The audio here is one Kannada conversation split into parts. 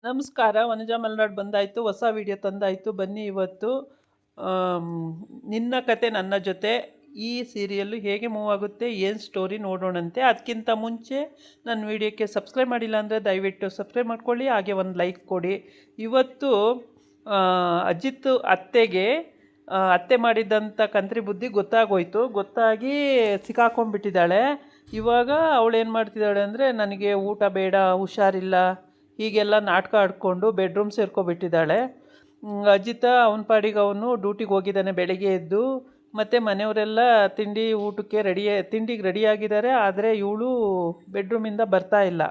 ನಮಸ್ಕಾರ. ವನಜಾ ಮಲ್ನಾಡ್ ಬಂದಾಯಿತು. ಹೊಸ ವಿಡಿಯೋ ತಂದಾಯಿತು. ಬನ್ನಿ ಇವತ್ತು ಆಮ್, ನಿನ್ನ ಕತೆ ನನ್ನ ಜೊತೆ ಈ ಸೀರಿಯಲ್ಲು ಹೇಗೆ ಮೂವ್ ಆಗುತ್ತೆ, ಏನು ಸ್ಟೋರಿ ನೋಡೋಣಂತೆ. ಅದಕ್ಕಿಂತ ಮುಂಚೆ ನನ್ನ ವಿಡಿಯೋಕ್ಕೆ ಸಬ್ಸ್ಕ್ರೈಬ್ ಮಾಡಿಲ್ಲ ಅಂದರೆ ದಯವಿಟ್ಟು ಸಬ್ಸ್ಕ್ರೈಬ್ ಮಾಡ್ಕೊಳ್ಳಿ, ಹಾಗೆ ಒಂದು ಲೈಕ್ ಕೊಡಿ. ಇವತ್ತು ಅಜಿತ್ ಅತ್ತೆಗೆ ಅತ್ತೆ ಮಾಡಿದ್ದಂಥ ಕಂತ್ರಿ ಬುದ್ಧಿ ಗೊತ್ತಾಗಿ ಸಿಕ್ಕಾಕೊಂಡ್ಬಿಟ್ಟಿದ್ದಾಳೆ. ಇವಾಗ ಅವಳು ಏನು ಮಾಡ್ತಿದ್ದಾಳೆ ಅಂದರೆ, ನನಗೆ ಊಟ ಬೇಡ, ಹುಷಾರಿಲ್ಲ, ಹೀಗೆಲ್ಲ ನಾಟಕ ಆಡಿಕೊಂಡು ಬೆಡ್ರೂಮ್ ಸೇರ್ಕೊಬಿಟ್ಟಿದ್ದಾಳೆ. ಅಜಿತ ಅವನ ಪಾಡಿಗೆ ಅವನು ಡ್ಯೂಟಿಗೆ ಹೋಗಿದ್ದಾನೆ ಬೆಳಗ್ಗೆ ಎದ್ದು. ಮತ್ತು ಮನೆಯವರೆಲ್ಲ ತಿಂಡಿಗೆ ರೆಡಿಯಾಗಿದ್ದಾರೆ. ಆದರೆ ಇವಳು ಬೆಡ್ರೂಮಿಂದ ಬರ್ತಾ ಇಲ್ಲ.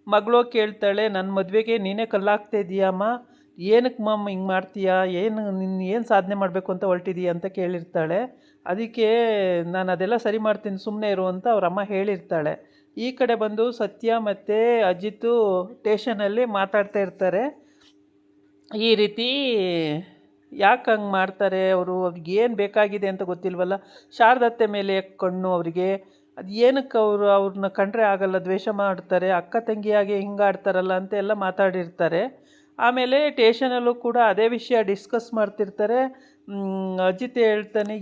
ಮಗಳು ಕೇಳ್ತಾಳೆ, ನನ್ನ ಮದುವೆಗೆ ನೀನೇ ಕಲ್ಲಾಗ್ತಾಯಿದ್ದೀಯಮ್ಮ, ಏನಕ್ಕೆ ಮಮ್ಮ ಹಿಂಗೆ ಮಾಡ್ತೀಯಾ, ಏನು ಸಾಧನೆ ಮಾಡಬೇಕು ಅಂತ ಹೊರಟಿದೀಯ ಅಂತ ಕೇಳಿರ್ತಾಳೆ. ಅದಕ್ಕೆ ನಾನು ಅದೆಲ್ಲ ಸರಿ ಮಾಡ್ತೀನಿ, ಸುಮ್ಮನೆ ಇರು ಅಂತ ಅವರಮ್ಮ ಹೇಳಿರ್ತಾಳೆ. ಈ ಕಡೆ ಬಂದು ಸತ್ಯ ಮತ್ತು ಅಜಿತು ಸ್ಟೇಷನಲ್ಲಿ ಮಾತಾಡ್ತಾ ಇರ್ತಾರೆ. ಈ ರೀತಿ ಯಾಕೆ ಹಂಗೆ ಮಾಡ್ತಾರೆ ಅವರು, ಅವ್ರಿಗೆ ಏನು ಬೇಕಾಗಿದೆ ಅಂತ ಗೊತ್ತಿಲ್ವಲ್ಲ. ಶಾರದತ್ತೆ ಮೇಲೆ ಕಣ್ಣು ಅವರಿಗೆ, ಅದು ಏನಕ್ಕೆ ಅವ್ರನ್ನ ಕಂಡ್ರೆ ಆಗಲ್ಲ, ದ್ವೇಷ ಮಾಡ್ತಾರೆ, ಅಕ್ಕ ತಂಗಿಯಾಗಿ ಹಿಂಗೆ ಆಡ್ತಾರಲ್ಲ ಅಂತ ಎಲ್ಲ ಮಾತಾಡಿರ್ತಾರೆ. ಆಮೇಲೆ ಸ್ಟೇಷನಲ್ಲೂ ಕೂಡ ಅದೇ ವಿಷಯ ಡಿಸ್ಕಸ್ ಮಾಡ್ತಿರ್ತಾರೆ. ಅಜಿತ್ ಹೇಳ್ತಾನೆ,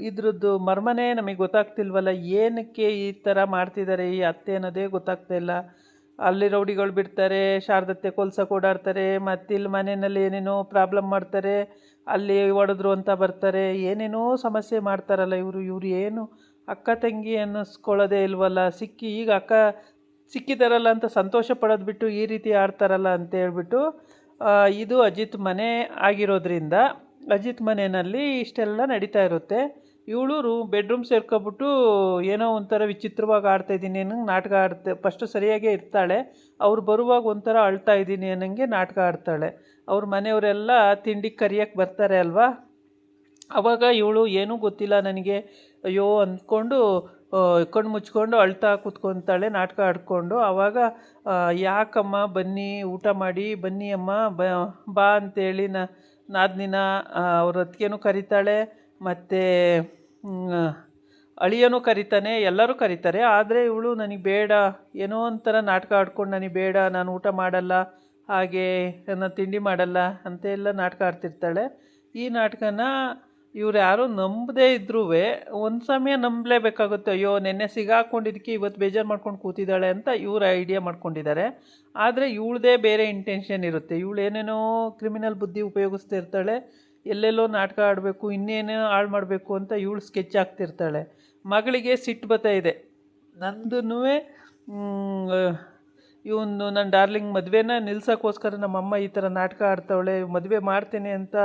ಇದ್ರದ್ದು ಮರ್ಮನೇ ನಮಗೆ ಗೊತ್ತಾಗ್ತಿಲ್ವಲ್ಲ, ಏನಕ್ಕೆ ಈ ಥರ ಮಾಡ್ತಿದ್ದಾರೆ ಈ ಅತ್ತೆ ಅನ್ನೋದೇ ಗೊತ್ತಾಗ್ತಾ ಇಲ್ಲ. ಅಲ್ಲಿ ರೌಡಿಗಳು ಬಿಡ್ತಾರೆ, ಶಾರದತ್ತೆ ಕೊಲ್ಸಕ್ಕೆ ಓಡಾಡ್ತಾರೆ, ಮತ್ತಿಲ್ಲಿ ಮನೆಯಲ್ಲಿ ಏನೇನೋ ಪ್ರಾಬ್ಲಮ್ ಮಾಡ್ತಾರೆ, ಅಲ್ಲಿ ಹೊಡೆದ್ರು ಅಂತ ಬರ್ತಾರೆ, ಏನೇನೋ ಸಮಸ್ಯೆ ಮಾಡ್ತಾರಲ್ಲ ಇವರು ಏನು ಅಕ್ಕ ತಂಗಿ ಅನ್ನಿಸ್ಕೊಳ್ಳೋದೇ ಇಲ್ವಲ್ಲ, ಈಗ ಅಕ್ಕ ಸಿಕ್ಕಿದಾರಲ್ಲ ಅಂತ ಸಂತೋಷ ಪಡೋದು ಬಿಟ್ಟು ಈ ರೀತಿ ಆಡ್ತಾರಲ್ಲ ಅಂತ ಹೇಳ್ಬಿಟ್ಟು, ಇದು ಅಜಿತ್ ಮನೆ ಆಗಿರೋದ್ರಿಂದ ಅಜಿತ್ ಮನೆಯಲ್ಲಿ ಇಷ್ಟೆಲ್ಲ ನಡೀತಾ ಇರುತ್ತೆ. ಇವಳು ಬೆಡ್ರೂಮ್ ಸೇರ್ಕೊಬಿಟ್ಟು ಏನೋ ಒಂಥರ ವಿಚಿತ್ರವಾಗಿ ಆಡ್ತಾಯಿದ್ದೀನಿ ಅನ್ನಂಗೆ ನಾಟಕ ಫಸ್ಟು ಸರಿಯಾಗೇ ಇರ್ತಾಳೆ. ಅವ್ರು ಬರುವಾಗ ಒಂಥರ ಅಳ್ತಾ ಇದ್ದೀನಿ ಅನ್ನಂಗೆ ನಾಟಕ ಆಡ್ತಾಳೆ. ಅವ್ರ ಮನೆಯವರೆಲ್ಲ ತಿಂಡಿಗೆ ಕರಿಯಕ್ಕೆ ಬರ್ತಾರೆ ಅಲ್ವಾ. ಆವಾಗ ಇವಳು ಏನೂ ಗೊತ್ತಿಲ್ಲ ನನಗೆ, ಅಯ್ಯೋ ಅಂದ್ಕೊಂಡು ಕಣ್ಣು ಮುಚ್ಕೊಂಡು ಅಳ್ತಾ ಕೂತ್ಕೊತಾಳೆ ನಾಟಕ ಆಡಿಕೊಂಡು. ಆವಾಗ ಯಾಕಮ್ಮ, ಬನ್ನಿ ಊಟ ಮಾಡಿ ಬನ್ನಿ ಅಮ್ಮ, ಬಾ ಅಂತೇಳಿ ನಾದಿನಿನ ಅವ್ರ ಅತ್ತಿಗೆನೂ ಕರೀತಾಳೆ, ಮತ್ತು ಅಳಿಯನೂ ಕರೀತಾನೆ, ಎಲ್ಲರೂ ಕರೀತಾರೆ. ಆದರೆ ಇವಳು ನನಗೆ ಬೇಡ, ಏನೋ ಒಂಥರ ನಾಟಕ ಆಡ್ಕೊಂಡು ನನಗೆ ಬೇಡ, ನಾನು ಊಟ ಮಾಡಲ್ಲ, ಹಾಗೆ ನಾನು ತಿಂಡಿ ಮಾಡಲ್ಲ ಅಂತೆಲ್ಲ ನಾಟಕ ಆಡ್ತಿರ್ತಾಳೆ. ಈ ನಾಟಕನ ಇವ್ರು ಯಾರೂ ನಂಬದೇ ಇದ್ರೂ ಒಂದು ಸಮಯ ನಂಬಲೇಬೇಕಾಗುತ್ತೆ. ಅಯ್ಯೋ ನೆನ್ನೆ ಸಿಗಾಕೊಂಡಿದ್ದಕ್ಕೆ ಇವತ್ತು ಬೇಜಾರು ಮಾಡ್ಕೊಂಡು ಕೂತಿದ್ದಾಳೆ ಅಂತ ಇವ್ರು ಐಡಿಯಾ ಮಾಡ್ಕೊಂಡಿದ್ದಾರೆ. ಆದರೆ ಇವಳದೇ ಬೇರೆ ಇಂಟೆನ್ಷನ್ ಇರುತ್ತೆ. ಇವಳು ಏನೇನೋ ಕ್ರಿಮಿನಲ್ ಬುದ್ಧಿ ಉಪಯೋಗಿಸ್ತಾ ಇರ್ತಾಳೆ, ಎಲ್ಲೆಲ್ಲೋ ನಾಟಕ ಆಡಬೇಕು, ಇನ್ನೇನೇನೋ ಹಾಳು ಮಾಡಬೇಕು ಅಂತ ಇವಳು ಸ್ಕೆಚ್ ಆಗ್ತಿರ್ತಾಳೆ. ಮಗಳಿಗೆ ಸಿಟ್ಟು ಬರ್ತಾ ಇದೆ, ನಂದೂ ಇವನು ನನ್ನ ಡಾರ್ಲಿಂಗ್ ಮದುವೆನ ನಿಲ್ಸೋಕ್ಕೋಸ್ಕರ ನಮ್ಮಮ್ಮ ಈ ಥರ ನಾಟಕ ಆಡ್ತಾವಳೆ, ಮದುವೆ ಮಾಡ್ತೇನೆ ಅಂತ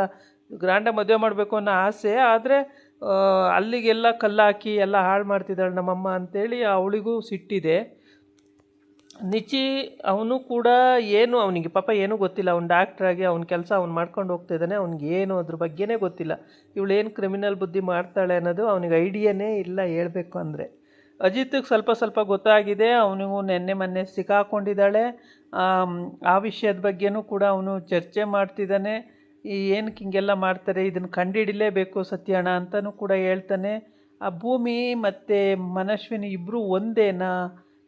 ಗ್ರ್ಯಾಂಡಾಗಿ ಮದುವೆ ಮಾಡಬೇಕು ಅನ್ನೋ ಆಸೆ, ಆದರೆ ಅಲ್ಲಿಗೆಲ್ಲ ಕಲ್ಲಾಕಿ ಎಲ್ಲ ಹಾಳು ಮಾಡ್ತಿದ್ದಾಳೆ ನಮ್ಮಮ್ಮ ಅಂತೇಳಿ ಅವಳಿಗೂ ಸಿಟ್ಟಿದೆ. ನಿಚಿ ಅವನು ಕೂಡ ಅವನಿಗೆ ಪಾಪ ಏನೂ ಗೊತ್ತಿಲ್ಲ, ಅವ್ನು ಡಾಕ್ಟ್ರಾಗಿ ಅವ್ನ ಕೆಲಸ ಅವ್ನು ಮಾಡ್ಕೊಂಡು ಹೋಗ್ತಾಯಿದ್ದಾನೆ, ಅವ್ನಿಗೆ ಏನು ಅದ್ರ ಬಗ್ಗೆನೇ ಗೊತ್ತಿಲ್ಲ. ಇವಳೇನು ಕ್ರಿಮಿನಲ್ ಬುದ್ಧಿ ಮಾಡ್ತಾಳೆ ಅನ್ನೋದು ಅವನಿಗೆ ಐಡಿಯಾನೇ ಇಲ್ಲ ಹೇಳಬೇಕು ಅಂದರೆ. ಅಜಿತ್ಗೆ ಸ್ವಲ್ಪ ಗೊತ್ತಾಗಿದೆ, ಅವನಿಗೂ ಮೊನ್ನೆ ಸಿಕ್ಕಾಕೊಂಡಿದ್ದಾಳೆ. ಆ ವಿಷಯದ ಬಗ್ಗೆನೂ ಕೂಡ ಅವನು ಚರ್ಚೆ ಮಾಡ್ತಿದ್ದಾನೆ. ಏನಕ್ಕೆ ಹಿಂಗೆಲ್ಲ ಮಾಡ್ತಾರೆ, ಇದನ್ನು ಕಂಡುಹಿಡಿಲೇಬೇಕು ಸತ್ಯಣ್ಣ ಅಂತಲೂ ಕೂಡ ಹೇಳ್ತಾನೆ. ಆ ಭೂಮಿ ಮತ್ತು ಮನಸ್ವಿನಿ ಇಬ್ಬರು ಒಂದೇನಾ,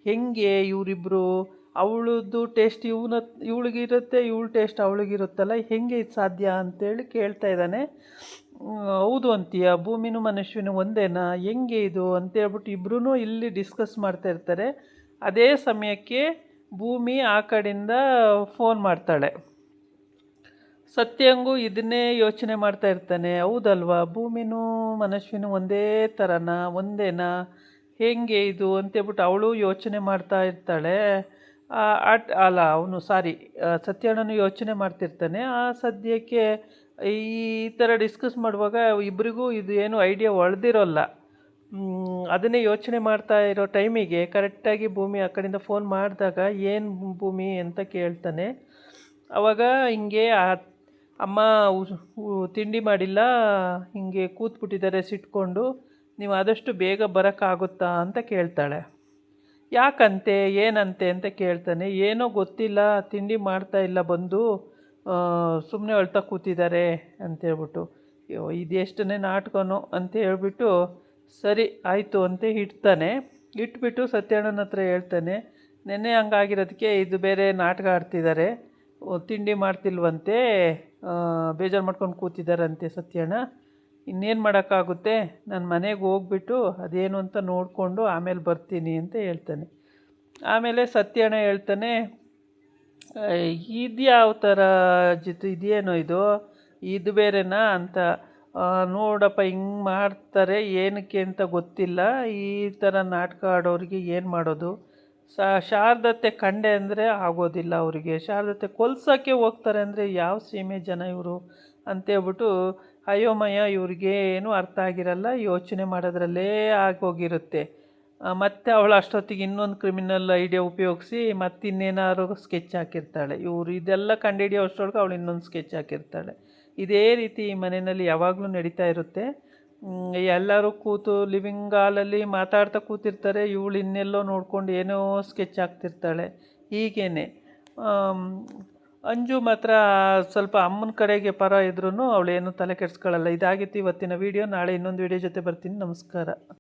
ಹೆಂಗೆ ಇವರಿಬ್ಬರು, ಅವಳದ್ದು ಟೇಸ್ಟ್ ಇವಳಿಗಿರುತ್ತೆ, ಇವಳ ಟೇಸ್ಟ್ ಅವಳಿಗಿರುತ್ತಲ್ಲ, ಹೆಂಗೆ ಇದು ಸಾಧ್ಯ ಅಂತೇಳಿ ಕೇಳ್ತಾ ಇದ್ದಾನೆ. ಹೌದು ಅಂತೀಯ, ಭೂಮಿನೂ ಮನುಷ್ಯನೂ ಒಂದೇನಾ, ಹೆಂಗೆ ಇದು ಅಂತೇಳ್ಬಿಟ್ಟು ಇಬ್ಬರೂ ಇಲ್ಲಿ ಡಿಸ್ಕಸ್ ಮಾಡ್ತಾ ಇರ್ತಾರೆ. ಅದೇ ಸಮಯಕ್ಕೆ ಭೂಮಿ ಆ ಕಡೆಯಿಂದ ಫೋನ್ ಮಾಡ್ತಾಳೆ. ಸತ್ಯಂಗೂ ಇದನ್ನೇ ಯೋಚನೆ ಮಾಡ್ತಾ ಇರ್ತಾನೆ, ಹೌದಲ್ವಾ, ಭೂಮಿನೂ ಮನಸ್ವಿನೂ ಒಂದೇ ಒಂದೇನಾ, ಹೇಗೆ ಇದು ಅಂತೇಳ್ಬಿಟ್ಟು ಅವಳು ಯೋಚನೆ ಮಾಡ್ತಾ ಇರ್ತಾಳೆ. ಸತ್ಯಣ್ಣನು ಯೋಚನೆ ಮಾಡ್ತಿರ್ತಾನೆ. ಆ ಸದ್ಯಕ್ಕೆ ಈ ಥರ ಡಿಸ್ಕಸ್ ಮಾಡುವಾಗ ಇಬ್ಬರಿಗೂ ಇದು ಏನು ಐಡಿಯಾ ಹೊಳ್ದಿರೋಲ್ಲ. ಅದನ್ನೇ ಯೋಚನೆ ಮಾಡ್ತಾ ಇರೋ ಟೈಮಿಗೆ ಕರೆಕ್ಟಾಗಿ ಭೂಮಿ ಆ ಕಡೆಯಿಂದ ಫೋನ್ ಮಾಡಿದಾಗ, ಏನು ಭೂಮಿ ಅಂತ ಕೇಳ್ತಾನೆ. ಆವಾಗ ಹಿಂಗೆ ಅಮ್ಮ ತಿಂಡಿ ಮಾಡಿಲ್ಲ, ಹಿಂಗೆ ಕೂತ್ಬಿಟ್ಟಿದ್ದಾರೆ ಸಿಟ್ಕೊಂಡು, ನೀವು ಆದಷ್ಟು ಬೇಗ ಬರೋಕ್ಕಾಗುತ್ತಾ ಅಂತ ಕೇಳ್ತಾಳೆ. ಯಾಕಂತೆ, ಏನಂತೆ ಅಂತ ಕೇಳ್ತಾನೆ. ಏನೋ ಗೊತ್ತಿಲ್ಲ, ತಿಂಡಿ ಮಾಡ್ತಾ ಇಲ್ಲ ಬಂದು, ಸುಮ್ಮನೆ ಅಳ್ತಾ ಕೂತಿದ್ದಾರೆ ಅಂತೇಳ್ಬಿಟ್ಟು. ಅಯ್ಯೋ ಇದೆಷ್ಟನೇ ನಾಟಕನೋ ಅಂತ ಹೇಳ್ಬಿಟ್ಟು, ಸರಿ ಆಯಿತು ಅಂತ ಇಟ್ಬಿಟ್ಟು ಸತ್ಯಣ್ಣನ ಹತ್ರ ಹೇಳ್ತಾನೆ, ನೆನ್ನೆ ಹಂಗಾಗಿರೋದಕ್ಕೆ ಇದು ಬೇರೆ ನಾಟಕ ಆಡ್ತಿದ್ದಾರೆ, ತಿಂಡಿ ಮಾಡ್ತಿಲ್ವಂತೆ, ಬೇಜಾರು ಮಾಡ್ಕೊಂಡು ಕೂತಿದ್ದಾರಂತೆ ಸತ್ಯಣ್ಣ. ಇನ್ನೇನು ಮಾಡೋಕ್ಕಾಗುತ್ತೆ, ನಾನು ಮನೆಗೆ ಹೋಗ್ಬಿಟ್ಟು ಅದೇನು ಅಂತ ನೋಡಿಕೊಂಡು ಆಮೇಲೆ ಬರ್ತೀನಿ ಅಂತ ಹೇಳ್ತಾನೆ. ಆಮೇಲೆ ಸತ್ಯಣ್ಣ ಹೇಳ್ತಾನೆ, ಇದು ಯಾವ ಥರ ಇದೇನೋ ಇದು ಬೇರೆನಾ ಅಂತ. ನೋಡಪ್ಪ ಹಿಂಗೆ ಮಾಡ್ತಾರೆ ಏನಕ್ಕೆ ಅಂತ ಗೊತ್ತಿಲ್ಲ, ಈ ಥರ ನಾಟಕ ಆಡೋರಿಗೆ ಏನು ಮಾಡೋದು. ಶಾರದತ್ತೆ ಕಂಡೆ ಅಂದರೆ ಆಗೋದಿಲ್ಲ ಅವರಿಗೆ, ಶಾರದತ್ತೆ ಕೊಲ್ಸೋಕ್ಕೆ ಹೋಗ್ತಾರೆ ಅಂದರೆ ಯಾವ ಸೀಮೆ ಜನ ಇವರು ಅಂತೇಳ್ಬಿಟ್ಟು ಅಯೋಮಯ, ಇವ್ರಿಗೆ ಏನೂ ಅರ್ಥ ಆಗಿರಲ್ಲ, ಯೋಚನೆ ಮಾಡೋದ್ರಲ್ಲೇ ಆಗೋಗಿರುತ್ತೆ. ಮತ್ತು ಅವಳು ಅಷ್ಟೊತ್ತಿಗೆ ಇನ್ನೊಂದು ಕ್ರಿಮಿನಲ್ ಐಡಿಯಾ ಉಪಯೋಗಿಸಿ ಮತ್ತಿನ್ನೇನಾದ್ರು ಸ್ಕೆಚ್ ಹಾಕಿರ್ತಾಳೆ. ಇವರು ಇದೆಲ್ಲ ಕಂಡುಹಿಡಿಯೋ ಅಷ್ಟರೊಳಗೆ ಅವಳು ಇನ್ನೊಂದು ಸ್ಕೆಚ್ ಹಾಕಿರ್ತಾಳೆ. ಇದೇ ರೀತಿ ಈ ಮನೆಯಲ್ಲಿ ಯಾವಾಗಲೂ ನಡೀತಾ ಇರುತ್ತೆ. ಎಲ್ಲರೂ ಕೂತು ಲಿವಿಂಗ್ ಹಾಲಲ್ಲಿ ಮಾತಾಡ್ತಾ ಕೂತಿರ್ತಾರೆ, ಇವಳು ಇನ್ನೆಲ್ಲೋ ನೋಡ್ಕೊಂಡು ಏನೋ ಸ್ಕೆಚ್ ಹಾಕ್ತಿರ್ತಾಳೆ. ಹೀಗೇನೆ ಅಂಜು ಮಾತ್ರ ಸ್ವಲ್ಪ ಅಮ್ಮನ ಕಡೆಗೆ ಪರ ಇದ್ರೂ ಅವಳೇನು ತಲೆ ಕೆಡಿಸ್ಕೊಳ್ಳಲ್ಲ. ಇದಾಗಿತ್ತು ಇವತ್ತಿನ ವಿಡಿಯೋ. ನಾಳೆ ಇನ್ನೊಂದು ವಿಡಿಯೋ ಜೊತೆ ಬರ್ತೀನಿ. ನಮಸ್ಕಾರ.